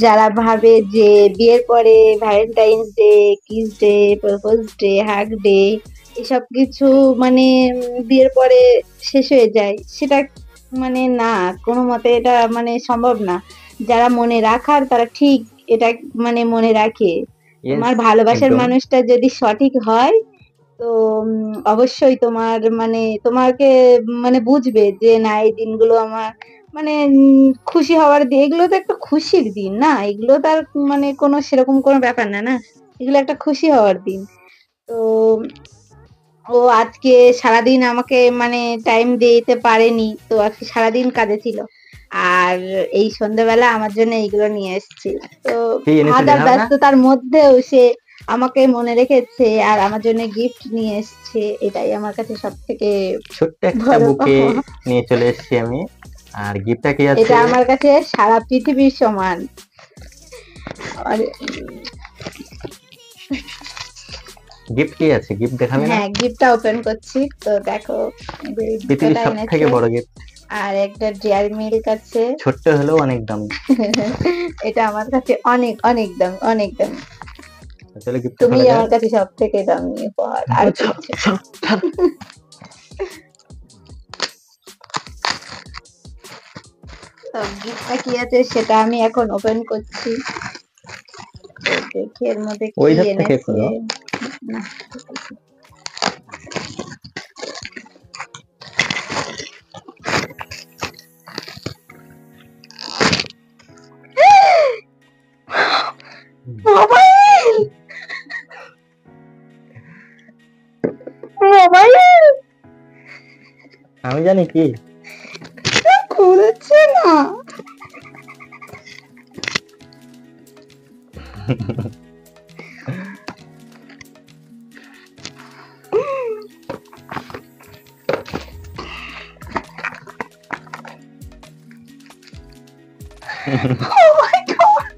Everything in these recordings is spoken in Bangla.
যারা ভাবে যে বিয়ের পরে Valentine's day, kiss day, propose day, hug day এসব কিছু মানে বিয়ের পরে শেষ হয়ে যায়, সেটা মানে না, কোনো মতে এটা মানে সম্ভব না। যারা মনে রাখার তারা ঠিক এটা মানে মনে রাখে। Yes, তোমার ভালোবাসার একদম। মানুষটা যদি সঠিক হয়, তো অবশ্যই তোমার মানে তোমাকে মানে বুঝবে যে না, এই দিনগুলো আমার মানে খুশি হওয়ার দিন। এগুলো তো একটা খুশির দিন না, এগুলো তার মানে কোনো সেরকম কোনো ব্যাপার না, না? এগুলো একটা খুশি হওয়ার দিন। তো ও আজকে সারাদিন আমাকে মানে টাইম দিতে পারেনি। তো আজকে সারাদিন কাজে ছিল। আর এই সন্ধ্যাবেলা আমার জন্য এইগুলো নিয়ে এসেছে। তো কি এনেছে হাজার দেখাও না? ব্যস্ততার মধ্যেও সে আমাকে মনে রেখেছে আর আমার জন্য গিফট নিয়ে এসেছে। এটাই আমার কাছে সবথেকে ছোট্ট একটা বড় বুকে পাওয়া। নিয়ে চলে এসেছি আমি। আর গিফটটা কি আছে? এটা আমার কাছে সারা পৃথিবীর সমান। আর গিফট কি আছে? গিফট দেখাবে না? হ্যাঁ, গিফটটা ওপেন করছি। তো দেখো, এই পৃথিবীর জুতোটা সব থেকে এনেছে। বড় গিফট। আর একটা ডেয়ারি মিল্ক আছে। ছোট্ট হলেও অনেক দামি। এটা আমার কাছে অনেক অনেক দামি, অনেক দামি। চলো গিফটটা তুমি খোলা যাক। আমার কাছে সব থেকে দামি উপহার আর ছাড়, কিছু। ছাড়, ছাড়। তো গিফটটা কি আছে সেটা আমি এখন ওপেন করছি। তো দেখি এর মধ্যে ওই কি ধার থেকে এনেছে। খোলো। না, ঠিক আছে। মোবাইল, মোবাইল আমি জানি কি। খুলছে না। Oh my God!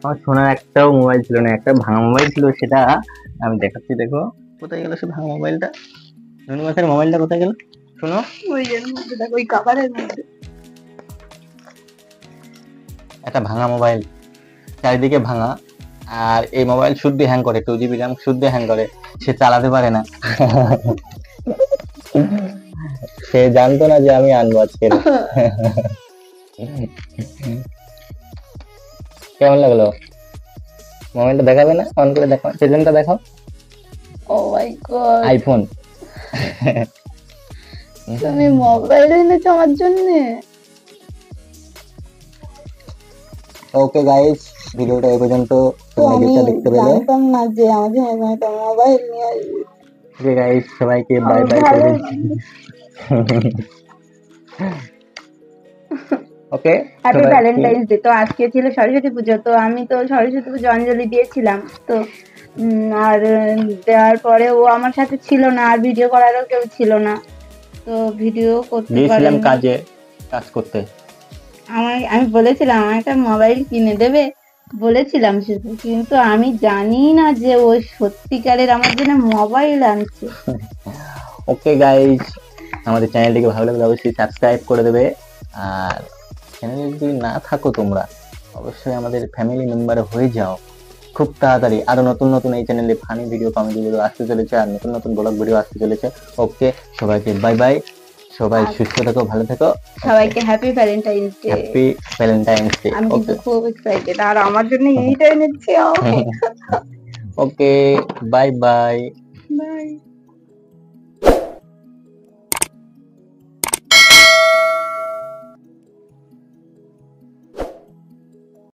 আমার সোনার একটাও মোবাইল ছিল না, একটা ভাঙা মোবাইল ছিল, সেটা আমি দেখাচ্ছি। দেখো কোথায় গেল সে ভাঙা মোবাইলটা। ধনী মাসের মোবাইলটা কোথায় গেল? শোনো, ওই এর মধ্যে দেখো, ওই কভারের মধ্যে। একটা ভাঙা মোবাইল, চারিদিকে ভাঙা। আর এই মোবাইল শুদ্ধ হ্যাং করে, 2 GB র্যাম শুদ্ধ হ্যাং করে, সে চালাতে পারে না। সে জানতো না যে আমি আনবো আজকে। কেমন লাগলো? মোবাইলটা দেখাবে না? অন করে দেখাও, সেজনটা দেখাও। Oh my God! আইফোন। তুমি মোবাইল এনেছো আমার জন্যে? ওকে গাইস, ভিডিওটা এই পর্যন্ত। তো তোমরা আমি গিফটটা দেখতে পেলে। জানতাম না যে আমার জন্য একটা মোবাইল নিয়ে আসবে। ওকে গাইস, সবাইকে বাই আমার বাই করে ভালো দিচ্ছি। ওকে, হ্যাপি সবাইকে ভ্যালেন্টাইন্স ডে। তো আজকে ছিল সরস্বতী পুজো, তো আমি তো সরস্বতী পুজো অঞ্জলি দিয়েছিলাম। তো আর দেওয়ার পরে ও আমার সাথে ছিল না, আর ভিডিও করারও কেউ ছিল না, তো ভিডিও করতে দিয়েছিলাম পারিনি। কাজে, কাজ করতে। আমি বলেছিলাম আমার একটা মোবাইল কিনে দেবে, বলেছিলাম শুধু, কিন্তু আমি জানি না যে ও সত্যিকারের আমার জন্য মোবাইল আনছে। ওকে গাইস, আমাদের চ্যানেলটিকে ভালো লাগলে অবশ্যই সাবস্ক্রাইব করে দেবে। আর চ্যানেলে যদি না থাকো তোমরা, অবশ্যই আমাদের ফ্যামিলি মেম্বার হয়ে যাও খুব তাড়াতাড়ি। আরো নতুন নতুন এই চ্যানেলে ফানি ভিডিও, কমেডি ভিডিও আসতে চলেছে, আর নতুন নতুন ব্লগ ভিডিও আসতে চলেছে। ওকে, সবাইকে বাই বাই। সবাই সুস্থ থেকো, ভালো থেকো। সবাইকে happy Valentine's day. Happy Valentine's day. আমি কিন্তু ওকে, খুব এক্সাইটেড, আর আমার জন্য এইটা এনেছে। ওকে, বাই বাই। বাই।